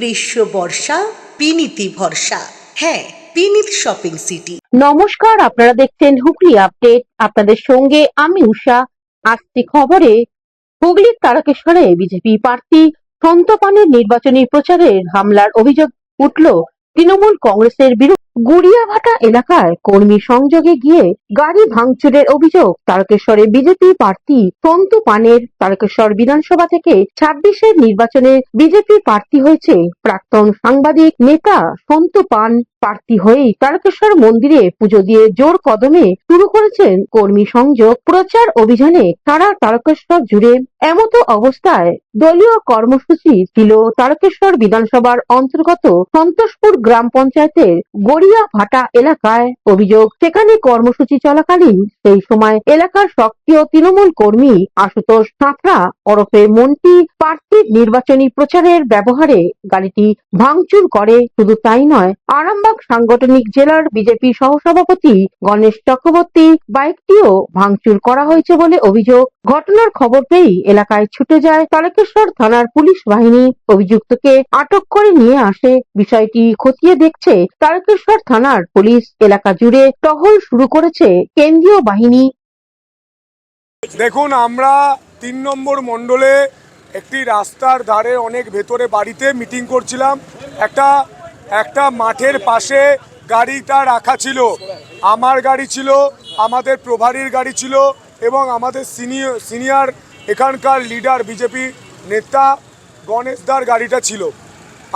গ্রীষ্ম বর্ষা বিনীতি ভরসা। হ্যাঁ, বিনীত শপিং সিটি। নমস্কার, আপনারা দেখছেন হুগলি আপডেট। আপনাদের সঙ্গে আমি উষা। আজকে খবরে হুগলির তারকেশ্বরে বিজেপি প্রার্থী সন্তপানের নির্বাচনী প্রচারের হামলার অভিযোগ উঠল তৃণমূল কংগ্রেসের বিরুদ্ধে। গুড়িয়াভাটা এলাকায় কর্মী সংযোগে গিয়ে গাড়ি ভাঙচুরের অভিযোগ তারকেশ্বরে বিজেপি প্রার্থী সন্তু পানের। তারকেশ্বর বিধানসভা থেকে ২৬-এর নির্বাচনে বিজেপি প্রার্থী হয়েছে প্রাক্তন সাংবাদিক নেতা সন্তু পান। প্রার্থী হয়েই তারকেশ্বর মন্দিরে পুজো দিয়ে জোর কদমে শুরু করেছেন কর্মী সংযোগ প্রচার অভিযানে সারা তারকেশ্বর জুড়ে। এমতো অবস্থায় দলীয় কর্মসূচি ছিল তারকেশ্বর বিধানসভার অন্তর্গত সন্তোষপুর গ্রাম পঞ্চায়েতের গড়িয়াভাটা এলাকায়। অভিযোগ, সেখানে কর্মসূচি চলাকালীন সেই সময় এলাকার সক্রিয় তৃণমূল কর্মী আশুতোষ সাঁতরা ওরফে মন্টি প্রার্থীর নির্বাচনী প্রচারের ব্যবহারে গাড়িটি ভাঙচুর করে। শুধু তাই নয়, আরামবাগ সাংগঠনিক জেলার বিজেপি সহসভাপতি গণেশ চক্রবর্তী বাইকটিও ভাঙচুর করা হয়েছে বলে অভিযোগ। ঘটনার খবর পেয়েই এলাকায় ছুটে যায় তারকেশ্বর থানার পুলিশ বাহিনী। অভিযুক্তকে আটক করে নিয়ে আসে। বিষয়টি খতিয়ে দেখছে তারকেশ্বর থানার পুলিশ। এলাকা জুড়ে টহল শুরু করেছে কেন্দ্রীয় বাহিনী। দেখুন, আমরা ৩ নম্বর মণ্ডলে একটি রাস্তার ধারে অনেক ভেতরে বাড়িতে মিটিং করছিলাম। একটা মাঠের পাশে গাড়িটা রাখা ছিল। আমার গাড়ি ছিল, আমাদের প্রভারীর গাড়ি ছিল এবং আমাদের সিনিয়র এখানকার লিডার বিজেপি নেতা গণেশদার গাড়িটা ছিল।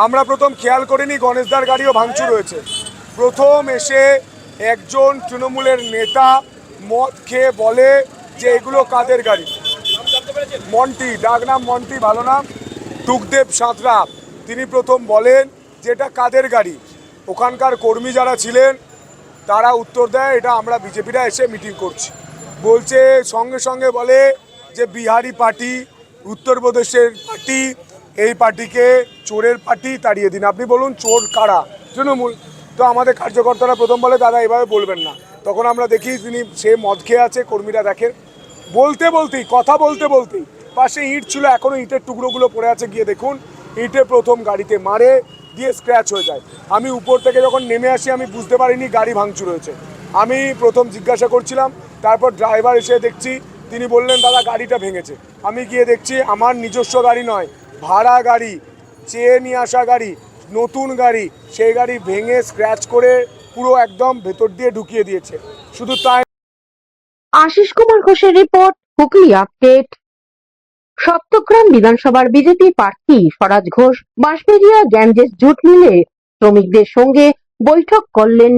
আমরা প্রথম খেয়াল করিনি গণেশদার গাড়িও ভাঙচুর হয়েছে। প্রথম এসে একজন তৃণমূলের নেতা মদ খেয়ে বলে যে এগুলো কাদের গাড়ি। মন্টি, ডাক নাম মন্টি, ভালো নাম টুকদেব সাঁতরা। তিনি প্রথম বলেন যে এটা কাদের গাড়ি। ওখানকার কর্মী যারা ছিলেন তারা উত্তর দেয় এটা আমরা বিজেপিরা এসে মিটিং করছি। বলছে সঙ্গে সঙ্গে বলে যে বিহারি পার্টি, উত্তরপ্রদেশের পার্টি, এই পার্টিকে চোরের পার্টি, তাড়িয়ে দিন। আপনি বলুন চোর কারা? তৃণমূল। তো আমাদের কার্যকর্তারা প্রথম বলে দাদা এভাবে বলবেন না। তখন আমরা দেখি সে মদ খেয়ে আছে, কর্মীরা দেখেন। কথা বলতে বলতেই পাশে ইঁট ছিল, এখনও ইঁটের টুকরোগুলো পড়ে আছে, গিয়ে দেখুন ইঁটে প্রথম গাড়িতে মারে দিয়ে স্ক্র্যাচ হয়ে যায়। আমি উপর থেকে যখন নেমে আসি আমি বুঝতে পারিনি গাড়ি ভাঙচুর হয়েছে। আমি প্রথম জিজ্ঞাসা করছিলাম, তারপর ড্রাইভার এসে দেখছি তিনি বললেন দাদা গাড়িটা ভেঙেছে। আমি গিয়ে দেখছি আমার নিজস্ব গাড়ি নয়, ভাড়া গাড়ি, চেয়ে নিয়ে আসা গাড়ি, নতুন গাড়ি, সেই গাড়ি ভেঙে স্ক্র্যাচ করে পুরো একদম ভেতর দিয়ে ঢুকিয়ে দিয়েছে। শুধু তাই। আশিস কুমার ঘোষের রিপোর্ট, হুগলি আপডেট। সপ্তগ্রাম বিধানসভার বিজেপি প্রার্থী স্বরাজ ঘোষ বাঁশবেড়িয়া গ্যাঞ্জেস জুট মিলে শ্রমিকদের সঙ্গে বৈঠক করলেন।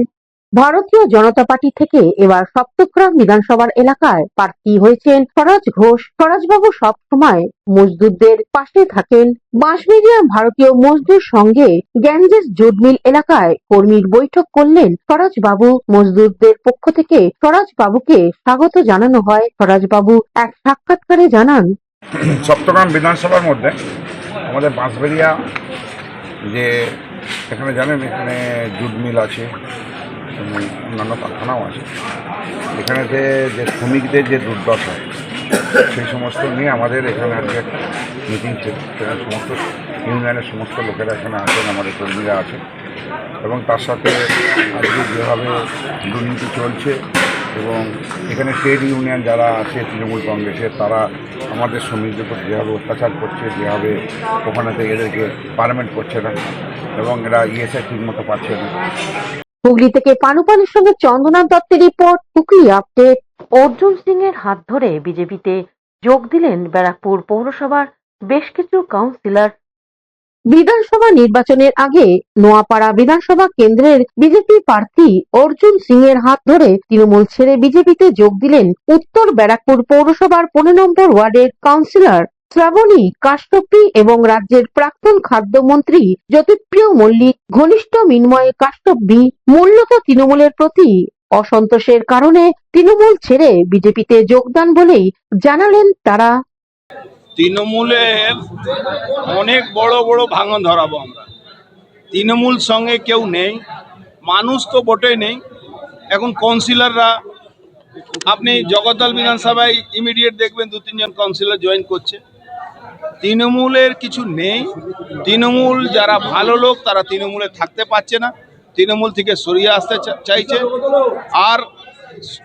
ভারতীয় জনতা পার্টি থেকে এবার সপ্তগ্রাম বিধানসভার এলাকায় প্রার্থী হয়েছেন স্বরাজ ঘোষ। স্বরাজবাবু সব সময় মজদুরদের পাশে থাকেন। বাঁশবেড়িয়া ভারতীয় মজদুর সঙ্গে গ্যাঞ্জেস জুট মিল এলাকায় কর্মীর বৈঠক করলেন স্বরাজবাবু। মজদুরদের পক্ষ থেকে স্বরাজবাবুকে স্বাগত জানানো হয়। স্বরাজবাবু এক সাক্ষাৎকারে জানান, চট্টগ্রাম বিধানসভার মধ্যে আমাদের বাঁশবেড়িয়া যে এখানে জানেন এখানে জুট মিল আছে, অন্যান্য কারখানাও আছে। এখানেতে যে শ্রমিকদের যে দুর্দশা সেই সমস্ত নিয়ে আমাদের এখানে আজকে একটা মিটিং ছিল। সেখানে সমস্ত ইউনিয়নের সমস্ত লোকেরা এখানে আছেন, আমাদের কর্মীরা আছে এবং তার সাথে আজকে যেভাবে দুর্নীতি চলছে এবং এখানে ট্রেড ইউনিয়ন যারা আছে তৃণমূল কংগ্রেসের, তারা আমাদের শ্রমিকদের উপর যেভাবে অত্যাচার করছে, যেভাবে ওখানেতে এদেরকে পারমিট করছে না এবং এরা ইএসআই ঠিকমতো পাচ্ছে না। হুগলি থেকে পানুপানির সঙ্গে চন্দ্রনাথ দত্তের রিপোর্ট, হুগলি আপডেট। অর্জুন সিং এর হাত ধরে বিজেপিতে যোগ দিলেন ব্যারাকপুর পৌরসভার বেশ কিছু কাউন্সিলর। বিধানসভা নির্বাচনের আগে নোয়াপাড়া বিধানসভা কেন্দ্রের বিজেপি প্রার্থী অর্জুন সিং এর হাত ধরে তৃণমূল ছেড়ে বিজেপিতে যোগ দিলেন উত্তর ব্যারাকপুর পৌরসভার ১৫ নম্বর ওয়ার্ডের কাউন্সিলর শ্রাবণী কাশ্যপী এবং রাজ্যের প্রাক্তন খাদ্যমন্ত্রী জ্যোতিপ্রিয় মল্লিক। ঘনিষ্ঠ মিন্ময় কাশ্যপী মূলত তৃণমূলের প্রতি অসন্তোষের কারণে তৃণমূল ছেড়ে বিজেপিতে যোগদান বলেই জানালেন তারা। তৃণমূলের অনেক বড় বড় ভাঙন ধরাবো আমরা। তৃণমূল সঙ্গে কেউ নেই, মানুষ তো বটেই নেই। এখন কাউন্সিলররা, আপনি জগদ্দল বিধানসভায় ইমিডিয়েট দেখবেন ২-৩ জন কাউন্সিলর জয়েন করছে। তৃণমূলের কিছু নেই। তৃণমূল যারা ভালো লোক তারা তৃণমূলে থাকতে পারছে না, তৃণমূল থেকে সরিয়ে আসতে চাইছে। আর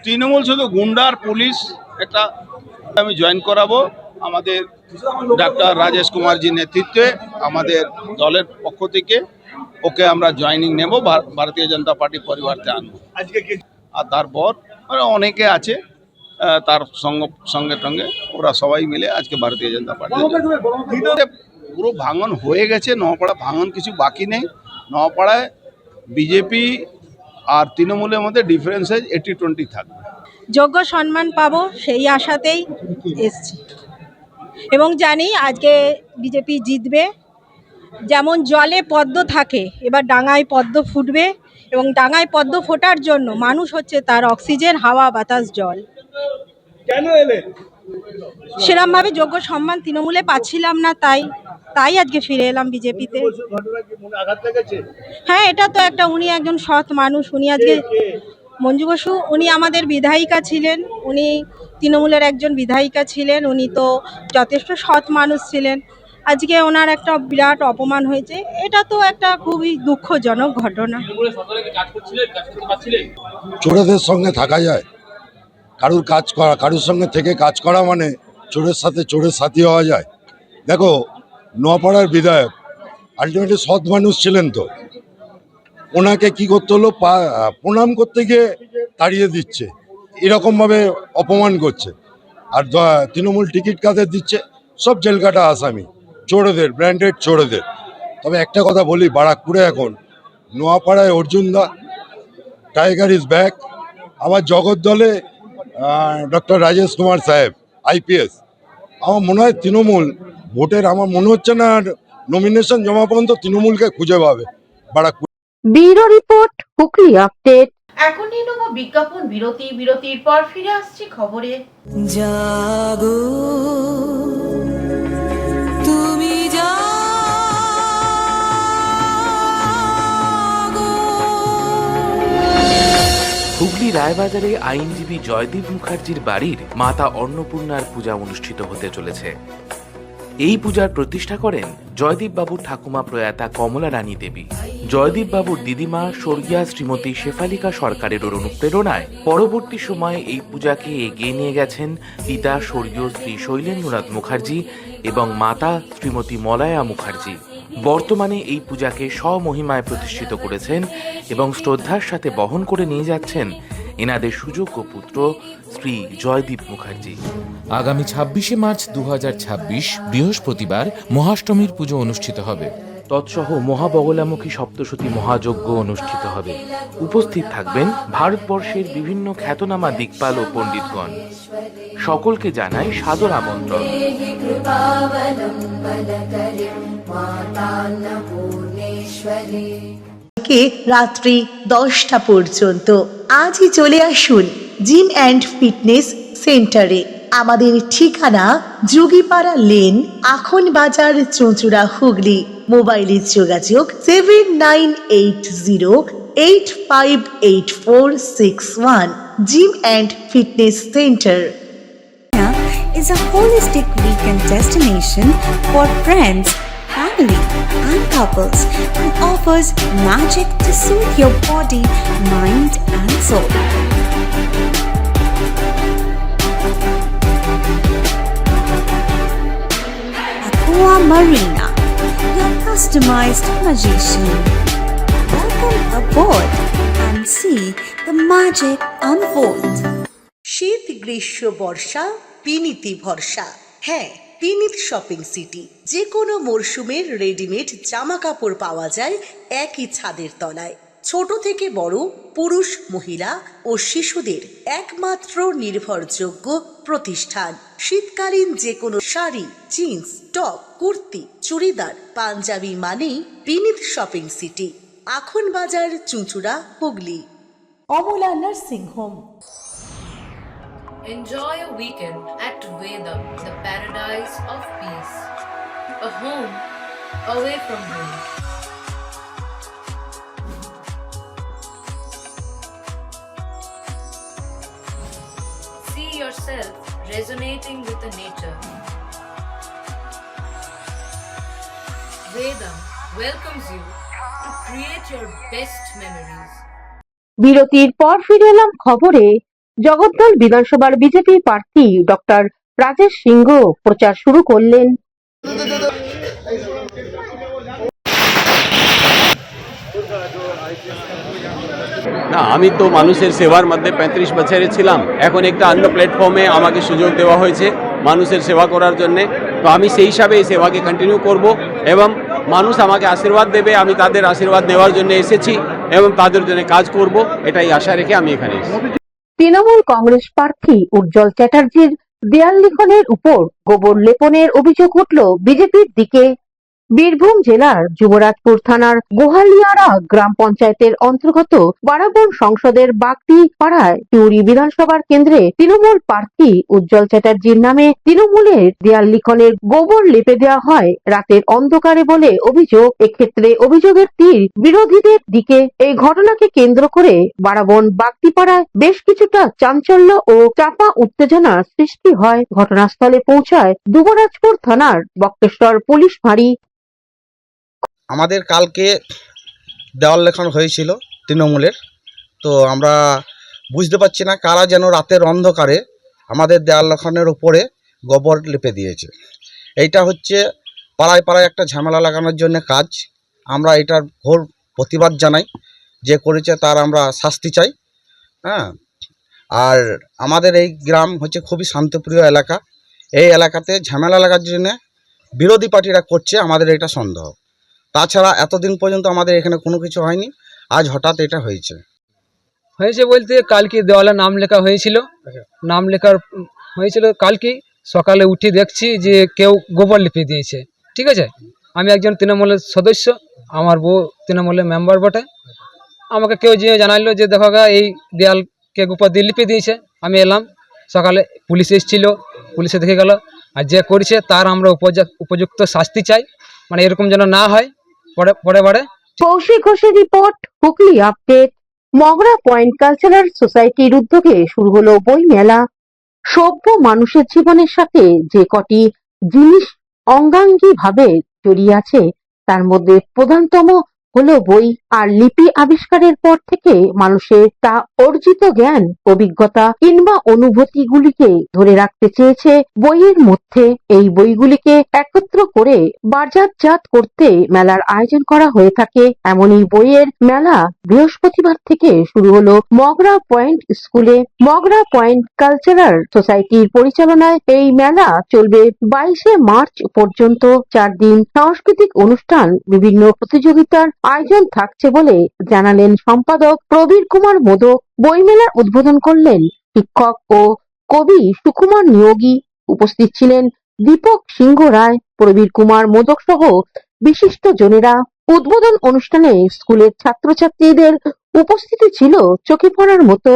তৃণমূল শুধু গুন্ডার পুলিশ। একটা আমি জয়েন করাবো আমাদের ডাক্তার রাজেশ কুমারজির নেতৃত্বে, আমাদের দলের পক্ষ থেকে ওকে আমরা জয়েনিং নেব, ভারতীয় জনতা পার্টি পরিবারতে আনবো। আর তারপর অনেকে আছে তার সঙ্গে সঙ্গে ওরা সবাই মিলে আজকে ভারতীয় জনতা পার্টি। পুরো ভাঙন হয়ে গেছে নওপাড়া, ভাঙন কিছু বাকি নেই। নওপাড়ায় বিজেপি আর তৃণমূলের মধ্যে ডিফারেন্সেস 80-20 থাকবে। যোগ্য সম্মান পাবো সেই আশাতেই এসছি এবং জানি আজকে বিজেপি জিতবে। যেমন জলে পদ্ম থাকে, এবার ডাঙায় পদ্ম ফুটবে এবং ডাঙায় পদ্ম ফোটার জন্য মানুষ হচ্ছে তার অক্সিজেন, হাওয়া, বাতাস, জল। কেন এলেন? সেরমভাবে যোগ্য সম্মান তৃণমূলে পাচ্ছিলাম না, তাই আজকে ফিরে এলাম বিজেপিতে। হ্যাঁ, এটা তো একটা, উনি একজন সৎ মানুষ। উনি আজকে মঞ্জু বসু, উনি আমাদের বিধায়িকা ছিলেন, উনি তৃণমূলের একজন বিধায়িকা ছিলেন, উনি তো যথেষ্ট সৎ মানুষ ছিলেন। আজকে ওনার একটা বিরাট অপমান হয়েছে, এটা তো একটা খুবই দুঃখজনক ঘটনা। চোরেদের সঙ্গে থাকা যায়, কারুর সঙ্গে থেকে কাজ করা মানে চোরের সাথে চোরের সাথী হওয়া যায়। দেখো, নোয়াপাড়ার বিধায়ক আলটিমেটলি সৎ মানুষ ছিলেন, তো ওনাকে কি করতে হলো, প্রণাম করতে গিয়ে তাড়িয়ে দিচ্ছে, এরকমভাবে অপমান করছে। আর তৃণমূল টিকিট কাদের দিচ্ছে, সব জেলকাটা আসামি, চোরেদের, ব্র্যান্ডেড চোরেদের। তবে একটা কথা বলি, বারাকপুরে এখন নোয়াপাড়ায় অর্জুনদা, টাইগার ইজ ব্যাক। আবার জগদ্দলে ডক্টর রাজেশ কুমার সাহেব, IPS। আমার মনে হয় তৃণমূল ভোটের, আমার মনে হচ্ছে না নমিনেশন জমা পর্যন্ত তৃণমূলকে খুঁজে পাবে Barrackpore. Bureau report, Hooghly update. এখন নিয়ে নেবো বিজ্ঞাপন বিরতি। বিরতির পর ফিরে আসছি খবরে। জাগো তুমি জাগো। হুগলি রায়বাজারে আইনজীবী জয়দীপ মুখার্জির বাড়ির মাতা অন্নপূর্ণার পূজা অনুষ্ঠিত হতে চলেছে। এই পূজার প্রতিষ্ঠা করেন জয়দীপ বাবুর ঠাকুমা প্রয়াতা কমলা রানী দেবী। জয়দীপ বাবুর দিদিমা স্বর্গীয়া শ্রীমতী শেফালিকা সরকারের অনুপ্রেরণায় পরবর্তী সময়ে এই পূজাকে এগিয়ে নিয়ে গেছেন পিতা স্বর্গীয় শ্রী শৈলেন্দ্রনাথ মুখার্জি এবং মাতা শ্রীমতী মলয়া মুখার্জি। বর্তমানে এই পূজাকে স্বমহিমায় প্রতিষ্ঠিত করেছেন এবং শ্রদ্ধার সাথে বহন করে নিয়ে যাচ্ছেন এনাদের সুযোগ্য পুত্র শ্রী জয়দীপ মুখার্জি। আগামী 26শে মার্চ 2026 বৃহস্পতিবার মহাষ্টমীর পুজো অনুষ্ঠিত হবে। তৎসহ মহাবগলামুখী সপ্তশতী মহাযজ্ঞ অনুষ্ঠিত হবে। উপস্থিত থাকবেন ভারতবর্ষের বিভিন্ন খ্যাতনামা দিকপাল ও পণ্ডিতগণ। সকলকে জানাই সাদর আমন্ত্রণ। রাত্রি 10টা পর্যন্ত আজই চলে আসুন জিম অ্যান্ড ফিটনেস সেন্টারে। আমাদের ঠিকানা যোগীপাড়া লেন, আখন বাজার, চুঁচুড়া, হুগলি। মোবাইলের যোগাযোগ 7980858461। Gym and fitness centre is a holistic weekend destination for friends, family and couples and offers magic to soothe your body, mind and soul. Aqua Marina, your customized magician. Welcome aboard and see the magic unfold. শীত, গ্রীষ্ম, বর্ষা, বিনীতি ভরসা। হ্যাঁ, বিনীত shopping city. যে কোনো মরশুমের readymade জামা কাপড় পাওয়া যায় একই ছাদের তলায়। ছোট থেকে বড়, পুরুষ, মহিলা ও শিশুদের একমাত্র নির্ভরযোগ্য প্রতিষ্ঠান। শীতকালীন যে কোনো শাড়ি, জিন্স, টপ, কুর্তি, চুড়িদার, পাঞ্জাবি মানেই বিনীত শপিং সিটি। আখন বাজার, চুঁচুড়া, Hooghly. Amala nursing home. Enjoy a weekend at Vedam, the paradise of peace. A home away from home. See yourself resonating with the nature. Vedam welcomes you to create your best memories. বিরতির পর ফিরে এলাম খবরে। জগদ্দল বিধানসভার BJP প্রার্থী doctor Rajesh সিংহ প্রচার শুরু করলেন। না, আমি তো মানুষের সেবার মধ্যে 35 বছরে ছিলাম। এখন একটা অন্য প্ল্যাটফর্মে আমাকে সুযোগ দেওয়া হয়েছে মানুষের সেবা করার জন্যে। তো আমি সেই হিসাবে এই সেবাকে কন্টিনিউ করব এবং মানুষ আমাকে আশীর্বাদ দেবে, আমি তাদের আশীর্বাদ নেওয়ার জন্য এসেছি এবং তাদের জন্য কাজ করব, এটাই আশা রেখে আমি এখানে এসেছি। তৃণমূল কংগ্রেস প্রার্থী উজ্জ্বল চ্যাটার্জির দেয়াল লিখনের উপর গোবর লেপনের অভিযোগ উঠল বিজেপির দিকে। বীরভূম জেলার যুবরাজপুর থানার গোহালিয়ারা গ্রাম পঞ্চায়েতের অন্তর্গত বারাবন সংসদের বাগদি পাড়ায় টিউরি বিধানসভার কেন্দ্রে তৃণমূল প্রার্থী উজ্জ্বল চ্যাটার্জির নামে তৃণমূলের দেয়াল লিখনের গোবর লেপে দেওয়া হয় রাতের অন্ধকারে বলে অভিযোগ। এক্ষেত্রে অভিযোগের তীর বিরোধীদের দিকে। এই ঘটনাকে কেন্দ্র করে বারাবন বাগদি পাড়ায় বেশ কিছুটা চাঞ্চল্য ও চাপা উত্তেজনার সৃষ্টি হয়। ঘটনাস্থলে পৌঁছায় যুবরাজপুর থানার বক্রেশ্বর পুলিশ ফাঁড়ি। আমাদের কালকে দেওয়াল লেখন হয়েছিল তৃণমূলের, তো আমরা বুঝতে পারছি না কারা যেন রাতের অন্ধকারে আমাদের দেওয়াল লেখনের উপরে গোবর লেপে দিয়েছে। এইটা হচ্ছে পাড়ায় পাড়ায় একটা ঝামেলা লাগানোর জন্য কাজ। আমরা এটার ঘোর প্রতিবাদ জানাই, যে করেছে তার আমরা শাস্তি চাই। হ্যাঁ, আর আমাদের এই গ্রাম হচ্ছে খুবই শান্তপ্রিয় এলাকা। এই এলাকাতে ঝামেলা লাগার জন্য বিরোধী পার্টিরা করছে, আমাদের এটা সন্দেহ। তাছাড়া এতদিন পর্যন্ত আমাদের এখানে কোনো কিছু হয়নি, আজ হঠাৎ এটা হয়েছে। বলতে কালকে দেওয়ালে নাম লেখা হয়েছিল, নাম লেখার হয়েছিল কালকে সকালে উঠে দেখছি যে কেউ গোবর লিপে দিয়েছে। ঠিক আছে, আমি একজন তৃণমূলের সদস্য, আমার বউ তৃণমূলের মেম্বার বটে। আমাকে কেউ যে জানাইলো যে দেখো গা এই দেয়ালকে গোবর দিয়ে লিপে দিয়েছে। আমি এলাম, সকালে পুলিশ এসেছিল, পুলিশে দেখে গেল। আর যে করেছে তার আমরা উপযুক্ত শাস্তি চাই, মানে এরকম যেন না হয় পরে। কৌশিক ঘোষের রিপোর্ট, Hooghly update. Magra point cultural সোসাইটির উদ্যোগে শুরু হলো বই মেলা। সভ্য মানুষের জীবনের সাথে যে কটি জিনিস অঙ্গাঙ্গী ভাবে জড়িয়ে আছে তার মধ্যে প্রধানতম হলো বই। আর লিপি আবিষ্কারের পর থেকে মানুষের তা অর্জিত জ্ঞান, অভিজ্ঞতা কিংবা অনুভূতিগুলিকে ধরে রাখতে চেয়েছে বইয়ের মধ্যে। এই বইগুলিকে একত্র করে বাজারজাত করতে মেলার আয়োজন করা হয়ে থাকে। এমনই বইয়ের মেলা বৃহস্পতিবার থেকে শুরু হলো মগরা পয়েন্ট স্কুলে। মগরা পয়েন্ট কালচারাল সোসাইটির পরিচালনায় এই মেলা চলবে 22শে মার্চ পর্যন্ত। 4 দিন সাংস্কৃতিক অনুষ্ঠান, বিভিন্ন প্রতিযোগিতার আয়োজন থাকছে বলে জানালেন সম্পাদক প্রবীর কুমার মোদক। বইমেলার উদ্বোধন করলেন শিক্ষক ও কবি সুকুমার নিয়োগী। উপস্থিত ছিলেন দীপক সিংহ রায়, প্রবীর কুমার মোদক সহ বিশিষ্ট জনেরা। উদ্বোধন অনুষ্ঠানে স্কুলের ছাত্রছাত্রীদের উপস্থিতি ছিল চোখে পড়ার মতো।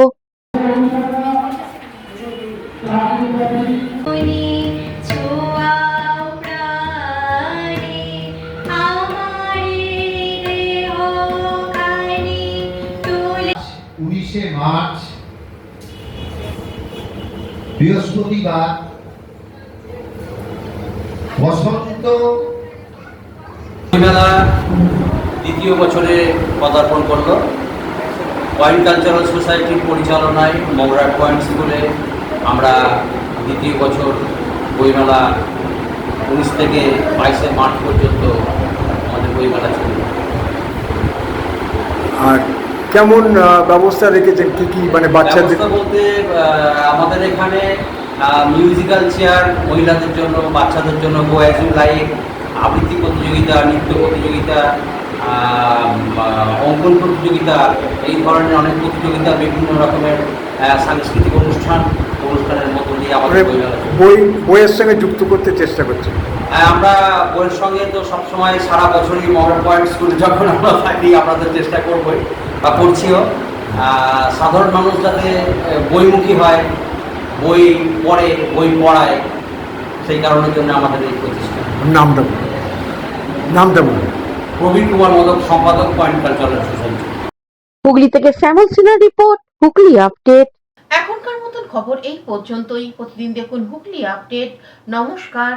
মার্চ বৃহস্পতিবার বসন্ত মেলা দ্বিতীয় বছরে পদার্পণ করল। পয়েন্ট কালচারাল সোসাইটির পরিচালনায় মগরা পয়েন্ট স্কুলে আমরা দ্বিতীয় বছর বইমেলা 19 থেকে 22শে মার্চ পর্যন্ত আমাদের বইমেলা চলবে। আর কেমন ব্যবস্থা রেখেছেন, কি কি মানে বাচ্চাদের বলতে আমাদের এখানে মিউজিক্যাল চেয়ার মহিলাদের জন্য, বাচ্চাদের জন্য গোয়াজিং লাইট, আবৃত্তি প্রতিযোগিতা, নৃত্য প্রতিযোগিতা, অঙ্কন প্রতিযোগিতা, এই ধরনের অনেক প্রতিযোগিতা, বিভিন্ন রকমের সাংস্কৃতিক অনুষ্ঠানের মধ্য দিয়ে আমাদের বইয়ের সঙ্গে যুক্ত করতে চেষ্টা করছি। আমরা বইয়ের সঙ্গে তো সবসময় সারা বছরই মগরা পয়েন্ট স্কুলে যখন আমরা থাকি আপনাদের চেষ্টা করবই বা করছিও। সাধারণ মানুষ যাতে বইমুখী হয়, বই পড়ে, বই পড়ায়, সেই কারণের জন্য আমাদের এই প্রতিষ্ঠান। নামটা বলুন। প্রবীর কুমার মোদক, সম্পাদক, পয়েন্ট কালচারাল সোসাইটি। হুগলি থেকে শ্যামল সিনহার রিপোর্ট, হুগলি আপডেট। এখনকার মতন খবর এই পর্যন্তই। প্রতিদিন দেখুন হুগলি আপডেট। নমস্কার।